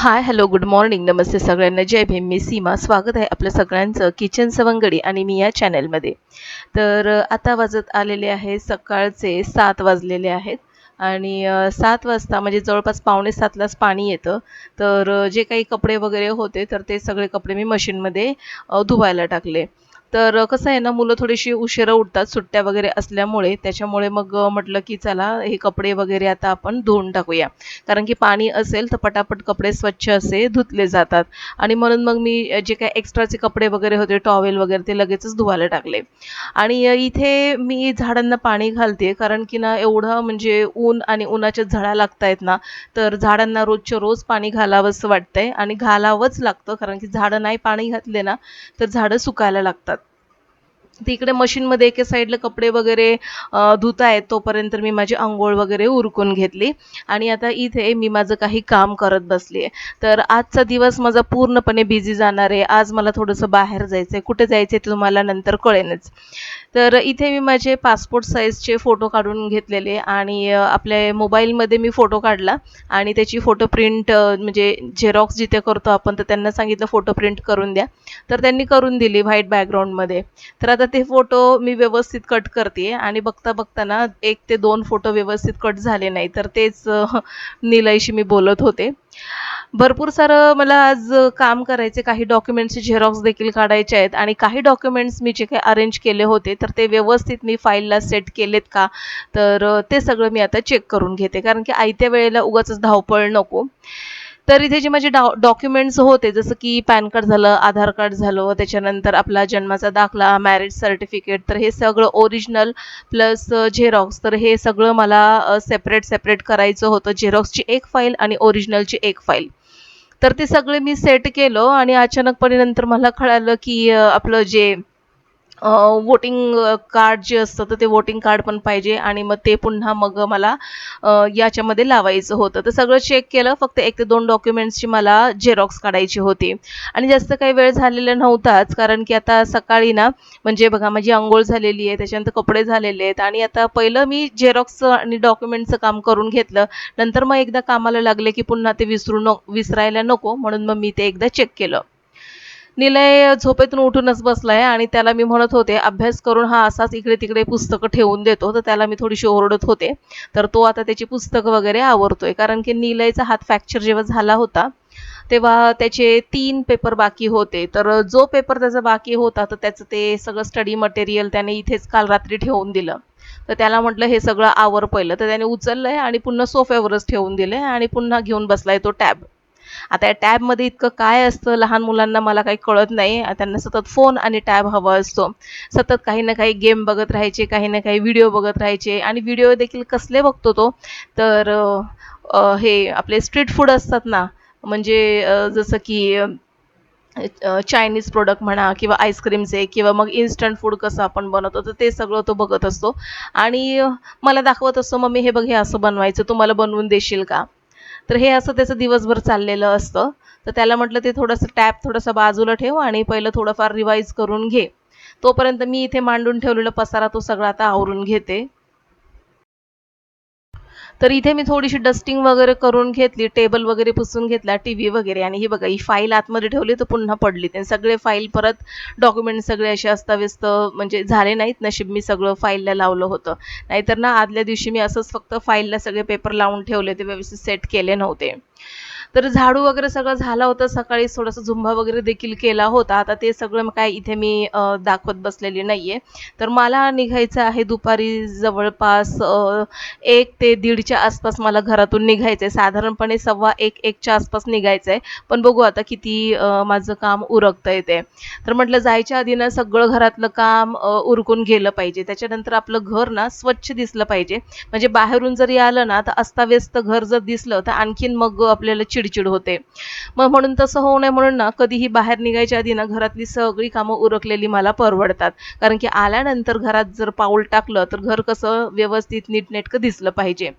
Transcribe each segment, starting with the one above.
हाय, hello, good morning, नमस्ते सगळ्यांना. जय भीम. मी सीमा. स्वागत आहे आपलं सगळ्यांचं किचन सवंगडी आणि मी या चॅनलमध्ये. आता वाजत आलेले आहे सकाळचे 7 वाजलेले आहेत आणि 7 वाजता म्हणजे जवळपास पावणे 7लाच पाणी येतं. जे काही कपडे वगैरे होते तर ते सगळे कपडे मी मशीनमध्ये धुवायला टाकले. कसं आहे ना, मुलं थोडीशी उशिरा उठतात सुट्ट्या वगैरे असल्यामुळे. त्याच्यामुळे मग म्हटलं की चला हे कपडे वगैरे आता आपण धुवून टाकूया. कारण की पाणी असेल तर पटापट कपडे स्वच्छ असे धुतले जातात. आणि म्हणून मग मी जे काही एक्स्ट्राचे कपडे वगैरे होते, टॉवेल वगैरे ते लगेचच धुवायला टाकले. आणि इथे मी झाडांना पाणी घालते कारण की ना एवढं म्हणजे ऊन आणि उन्हाच्या झळा लागतायत ना, तर झाडांना रोजच्या रोज पाणी घालावंसं वाटतंय आणि घालावंच लागतं कारण की झाडं नाही पाणी घातले ना तर झाडं सुकायला लागतात. तिकडे मशीनमध्ये एके साईडला कपडे वगैरे धुता आहेत तोपर्यंत मी माझी अंघोळ वगैरे उरकून घेतली. आणि आता इथे मी माझं काही काम करत बसली आहे. तर आजचा दिवस माझा पूर्णपणे बिझी जाणार आहे. आज मला थोडंसं बाहेर जायचं आहे. कुठे जायचं आहे ते तुम्हाला नंतर कळेनच. तर इथे मी माझे पासपोर्ट साईजचे फोटो काढून घेतलेले आणि आपल्या मोबाईलमध्ये मी फोटो काढला आणि त्याची फोटो प्रिंट म्हणजे झेरॉक्स जिथे करतो आपण तर त्यांना सांगितलं फोटो प्रिंट करून द्या. तर त्यांनी करून दिली व्हाईट बॅकग्राऊंडमध्ये. तर आता ते फोटो मी व्यवस्थित कट करते आणि बघता बघता ना 1 ते 2 फोटो व्यवस्थित कट झाले नाही. तर तेच निलयशी मी बोलत होते. भरपूर सारं मला आज काम करायचे. काही डॉक्युमेंट्सचे झेरॉक्स देखील काढायचे आहेत आणि काही डॉक्युमेंट्स मी जे काही अरेंज केले होते तर ते व्यवस्थित मी फाईलला सेट केलेत का? ते सगळं मी आता चेक करून घेते कारण की आयत्या वेळेला उगाचच धावपळ नको. तर इथे जे माझे डॉक्युमेंट्स होते जसं की पॅन कार्ड झालं, आधार कार्ड झालं, त्याच्यानंतर आपला जन्माचा दाखला, मॅरेज सर्टिफिकेट, तर हे सगळं ओरिजिनल प्लस झेरॉक्स, तर हे सगळं मला सेपरेट करायचं होतं. झेरॉक्सची एक फाईल आणि ओरिजिनलची एक फाईल. तर ते सगळे मी सेट केलं आणि अचानकपणे नंतर मला कळालं की आपलं जे वोटिंग कार्ड जे असतं तर ते वोटिंग कार्ड पण पाहिजे आणि मग ते पुन्हा मग मला याच्यामध्ये लावायचं होतं. तर सगळं चेक केलं. फक्त 1 ते 2 डॉक्युमेंट्सची मला झेरॉक्स काढायची होती आणि जास्त काही वेळ झालेला नव्हताच कारण की आता सकाळी ना म्हणजे बघा माझी अंघोळ झालेली आहे, त्याच्यानंतर कपडे झालेले आहेत आणि आता पहिलं मी झेरॉक्सचं आणि डॉक्युमेंटचं काम करून घेतलं. नंतर मग एकदा कामाला लागले की पुन्हा ते विसरायला नको म्हणून मग मी ते एकदा चेक केलं. निलय झोपेतून उठूनच बसलाय आणि त्याला मी म्हणत होते अभ्यास करून हा असाच इकडे-तिकडे पुस्तकं ठेवून देतो. तर त्याला मी थोडीशी ओरडत होते. तर तो आता त्याची पुस्तकं वगैरे आवरतोय कारण की निलयचा हात फ्रॅक्चर जेव्हा झाला होता, तेव्हा त्याचे 3 पेपर बाकी होते. जो पेपर त्याचा बाकी होता तर त्याचं ते सगळं स्टडी मटेरियल त्याने इथेच काल रात्री ठेवून दिलं. तर त्याला म्हटलं हे सगळं आवर पहिलं. तर त्याने उचललंय आणि पुन्हा सोफ्यावरच ठेवून दिलंय आणि पुन्हा घेऊन बसलाय तो टॅब. आता या टॅबमध्ये इतकं काय असतं लहान मुलांना मला काही कळत नाही. त्यांना सतत फोन आणि टॅब हवा असतो. सतत काही ना काही गेम बघत राहायचे, काही ना काही व्हिडिओ बघत राहायचे आणि व्हिडिओ देखील कसले बघतो तो, तर हे आपले स्ट्रीट फूड असतात ना, म्हणजे जसं की चायनीज प्रोडक्ट म्हणा किंवा आईस्क्रीमचे किंवा मग इन्स्टंट फूड कसं आपण बनवतो, तर ते सगळं तो बघत असतो आणि मला दाखवत असतो, "मम्मी हे बघ, हे असं बनवायचं, तू मला बनवून देशील का?" तर हे असं त्याचं दिवसभर चाललेलं असतं. तर त्याला म्हटलं ते थोडंसं टॅब थोडंसं बाजूला ठेव आणि पहिलं थोडंफार रिवाईज करून घे. तोपर्यंत मी इथे मांडून ठेवलेला पसारा तो सगळा आता आवरून घेते. तर इथे मी थोडीशी डस्टिंग वगैरे करून घेतली, टेबल वगैरे पुसून घेतला, टीव्ही वगैरे आणि ही बघा ही फाईल आतमध्ये ठेवली तर पुन्हा पडली. ते सगळे फाईल परत डॉक्युमेंट सगळे असे अस्ताव्यस्त म्हणजे झाले नाहीत. नशीब मी सगळं फाईलला लावलं होतं. नाहीतर ना आदल्या दिवशी मी असंच फक्त फाईलला सगळे पेपर लावून ठेवले, ते व्यवस्थित सेट केले नव्हते. तर झाडू वगैरे सगळं झालं होतं. सकाळी थोडासा झुंबा वगैरे देखील केला होता. आता ते सगळं काय इथे मी दाखवत बसलेली नाहीये. तर मला निघायचं आहे दुपारी जवळपास 1 ते 1:30च्या आसपास मला घरातून निघायचंय. साधारणपणे 1:15-1च्या आसपास निघायचंय. पण बघू आता किती माझं काम उरकतंय ते. तर म्हटलं जायच्या आधी ना सगळं घरातलं काम उरकून गेलं पाहिजे. त्याच्यानंतर आपलं घर ना स्वच्छ दिसलं पाहिजे. म्हणजे बाहेरून जरी आलं ना, तर अस्ताव्यस्त घर जर दिसलं, तर आणखीन मग आपल्याला चिडचिड होते. मग म्हणून तसं होऊ नये म्हणून ना, कधीही बाहेर निघायच्या आधी ना, घरातली सगळी कामं उरकलेली मला परवडतात. कारण की आल्यानंतर घरात जर पाऊल टाकलं, तर घर कसं व्यवस्थित नीटनेटकं दिसलं पाहिजे.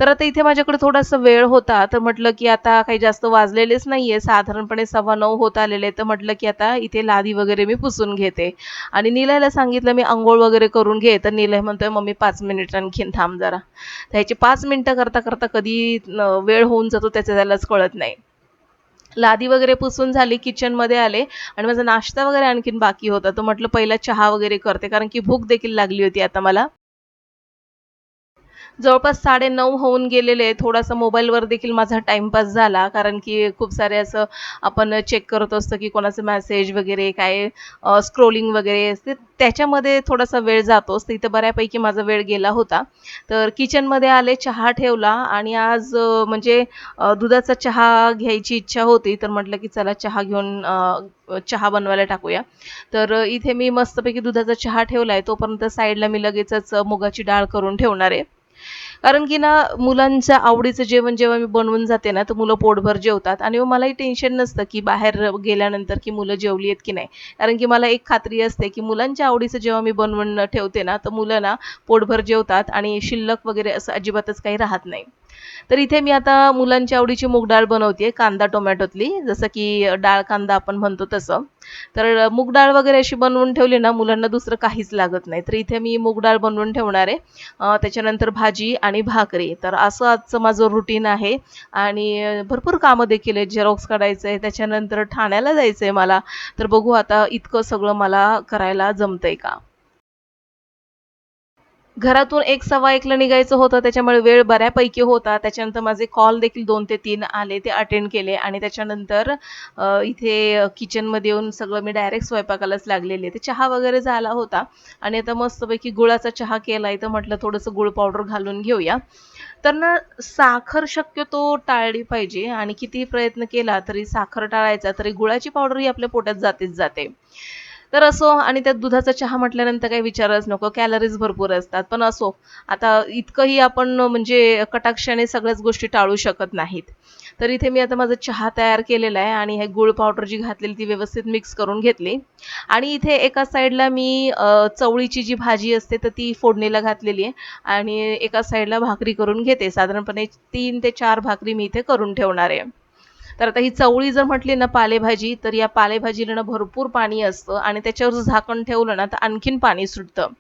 तर आता इथे माझ्याकडे थोडासा वेळ होता, तर म्हटलं की आता काही जास्त वाजलेलेच नाहीये, साधारणपणे 9:15 होत आलेले. तर म्हटलं की आता इथे लादी वगैरे मी पुसून घेते आणि निलयला सांगितलं मी अंघोळ वगैरे करून घे. तर निलय म्हणतोय, "मम्मी 5 मिनिट आणखीन थांब जरा." तर ह्याचे 5 मिनिटं करता करता कधी वेळ होऊन जातो त्याचं त्यालाच कळत नाही. लादी वगैरे पुसून झाली, किचनमध्ये आले आणि माझा नाश्ता वगैरे आणखीन बाकी होता. तर म्हटलं पहिला चहा वगैरे करते, कारण की भूक देखील लागली होती आता मला. जवळपास 9:30 होऊन गेलेले आहे. थोडासा मोबाईलवर देखील माझा टाईमपास झाला, कारण की खूप सारे असं आपण चेक करत असतो, की कोणाचे मेसेज वगैरे काय स्क्रोलिंग वगैरे असते. त्याच्यामध्ये थोडासा वेळ जातोच. तर इथं बऱ्यापैकी माझा वेळ गेला होता. तर किचनमध्ये आले, चहा ठेवला आणि आज म्हणजे दुधाचा चहा घ्यायची इच्छा होती. तर म्हटलं, की चला चहा घेऊन चहा बनवायला टाकूया. तर इथे मी मस्तपैकी दुधाचा चहा ठेवलाय. तोपर्यंत साईडला मी लगेचच मुगाची डाळ करून ठेवणार आहे. कारण की ना मुलांच्या आवडीचं जेवण जेव्हा मी बनवून जाते ना, तर मुलं पोटभर जेवतात आणि मग मलाही टेन्शन नसतं, की बाहेर गेल्यानंतर की मुलं जेवली आहेत की नाही. कारण की मला एक खात्री असते, की मुलांच्या आवडीचं जेव्हा मी बनवून ठेवते ना, तर मुलं ना पोटभर जेवतात आणि शिल्लक वगैरे असं अजिबातच काही राहत नाही. तर इथे मी आता मुलांच्या आवडीची मूग डाळ बनवतेय कांदा टोमॅटोतली, जसं की डाळ कांदा आपण म्हणतो तसं. तर मूग डाळ वगैरे अशी बनवून ठेवली ना, मुलांना दुसरं काहीच लागत नाही. तर इथे मी मूग डाळ बनवून ठेवणार आहे. त्याच्यानंतर भाजी आणि भाकरी. तर असं आजचं माझं रुटीन आहे आणि भरपूर कामं देखील आहेत. झेरॉक्स काढायचं आहे, त्याच्यानंतर ठाण्याला जायचं आहे मला. तर बघू आता इतकं सगळं मला करायला जमतंय का? घरातून 1 सव्वा 1ला निघायचं होतं, त्याच्यामुळे वेळ बऱ्यापैकी होता. त्याच्यानंतर माझे कॉल देखील 2 ते 3 आले, ते अटेंड केले आणि त्याच्यानंतर इथे किचनमध्ये येऊन सगळं मी डायरेक्ट स्वयंपाकालाच लागलेले. ते चहा वगैरे झाला होता आणि आता मस्तपैकी गुळाचा चहा केलाय, तर म्हटलं थोडंसं गूळ पावडर घालून घेऊया. तर ना साखर शक्यतो टाळली पाहिजे आणि कितीही प्रयत्न केला तरी साखर टाळायचा, तरी गुळाची पावडर ही आपल्या पोटात जातेच जाते. तर असो आणि त्यात दुधाचा चहा म्हटल्यानंतर काही विचारच नको. कॅलरीज भरपूर असतात. पण असो, आता इतकंही आपण म्हणजे कटाक्षाने सगळ्याच गोष्टी टाळू शकत नाहीत. तर इथे मी आता माझा चहा तयार केलेला आहे आणि हे गूळ पावडर जी घातलेली ती व्यवस्थित मिक्स करून घेतली. आणि इथे एका साईडला मी चवळीची जी भाजी असते तर ती फोडणीला घातलेली आहे आणि एका साईडला भाकरी करून घेते. साधारणपणे 3 ते 4 भाकरी मी इथे करून ठेवणार आहे. तर आता ही चवळी जर म्हटली ना पालेभाजी, तर या पालेभाजीला ना भरपूर पाणी असतं आणि त्याच्यावर जर झाकण ठेवलं ना, तर आणखीन पाणी सुटतं.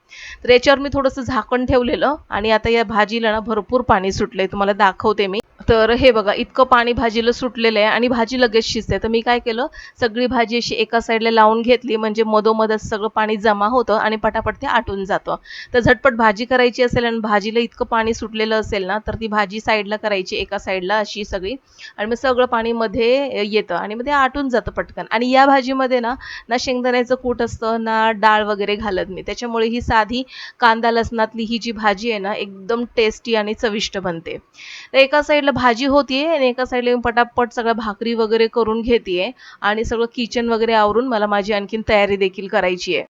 तर याच्यावर मी थोडंसं झाकण ठेवलेलं आणि आता या भाजीला ना भरपूर पाणी सुटलंय. तुम्हाला दाखवते मी. तर हे बघा इतकं पाणी भाजीला सुटलेलं आहे आणि भाजी लगेच शिजते. तर मी काय केलं, सगळी भाजी अशी एका साईडला लावून घेतली म्हणजे मधोमध असं सगळं पाणी जमा होतं आणि पटापट ते आटून जातं. तर झटपट भाजी करायची असेल आणि भाजीला इतकं पाणी सुटलेलं असेल ना, तर ती भाजी साईडला करायची एका साईडला अशी सगळी आणि मग सगळं पाणी मध्ये येतं आणि मग ते आटून जातं पटकन. आणि या भाजीमध्ये ना, ना शेंगदाण्याचं कूट असतं, ना डाळ वगैरे घालत मी. त्याच्यामुळे ही साधी कांदा लसणातली ही जी भाजी आहे ना, एकदम टेस्टी आणि चविष्ट बनते. तर एका साईडला भाजी होतीये आणि एका साईडला मी पटापट सगळ्या भाकरी वगैरे करून घेतेय आणि सगळं किचन वगैरे आवरून मला माझी आणखीन तयारी देखील करायची आहे.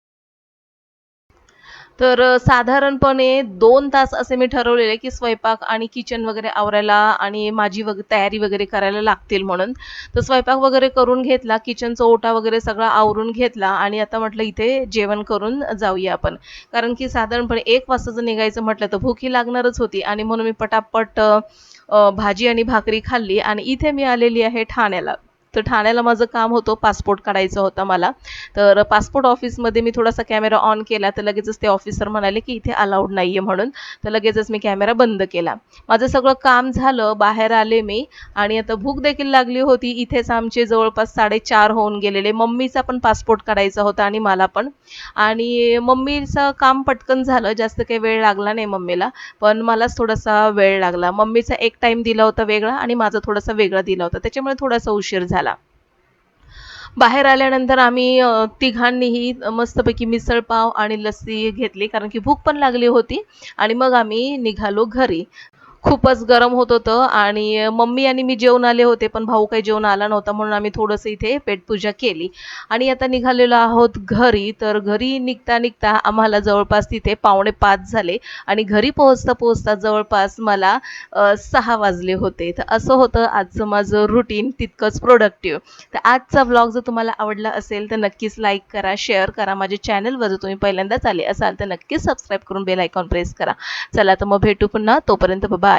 तर साधारणपणे 2 तास असे मी ठरवलेले, की स्वयंपाक आणि किचन वगैरे आवरायला आणि माझी तयारी वगैरे करायला लागतील म्हणून. तर स्वयंपाक वगैरे करून घेतला, किचनचा ओटा वगैरे सगळा आवरून घेतला आणि आता म्हटलं इथे जेवण करून जाऊया आपण. कारण की साधारणपणे 1 वाजता जर निघायचं म्हटलं तर भूक ही लागणारच होती आणि म्हणून मी पटापट भाजी आणि भाकरी खाल्ली आणि इथे मी आलेली आहे ठाण्याला. तर ठाण्याला माझं काम होतं, पासपोर्ट काढायचा होता मला. तर पासपोर्ट ऑफिसमध्ये मी थोडासा कॅमेरा ऑन केला, तर लगेचच ते ऑफिसर म्हणाले, की "इथे अलाउड नाहीये" म्हणून. तर लगेचच मी कॅमेरा बंद केला. माझं सगळं काम झालं, बाहेर आले मी आणि आता भूक देखील लागली होती. इथेच आमचे जवळपास 4:30 होऊन गेलेले. मम्मीचा पण पासपोर्ट काढायचा होता आणि मला पण. आणि मम्मीचं काम पटकन झालं, जास्त काही वेळ लागला नाही मम्मीला. पण मलाच थोडासा वेळ लागला. मम्मीचा एक टाईम दिला होता वेगळा आणि माझा थोडासा वेगळा दिला होता. त्याच्यामुळे थोडासा उशीर झाला. बाहेर आल्यानंतर आम्ही तिघांनीही मस्तपैकी मिसळ पाव आणि लस्सी घेतली कारण की भूक पण लागली होती आणि मग आम्ही निघालो घरी. खूपच गरम होत होतं आणि मम्मी आणि मी जेवून आले होते, पण भाऊ काही जेवून आला नव्हता म्हणून आम्ही थोडंसं इथे पेटपूजा केली आणि आता निघालेलो आहोत घरी. तर घरी निघता-निघता आम्हाला जवळपास तिथे 4:45 झाले आणि घरी पोहोचता-पोहोचता जवळपास मला 6 वाजले होते. तर असं होतं आजचं माझं रुटीन तितकंच प्रोडक्टिव्ह. तर आजचा व्लॉग जर तुम्हाला आवडला असेल तर नक्कीच लाईक करा, शेअर करा. माझ्या चॅनलवर जर तुम्ही पहिल्यांदाच आले असाल तर नक्कीच सबस्क्राईब करून बेल आयकॉन प्रेस करा. चला तर मग भेटू पुन्हा. तोपर्यंत बाय.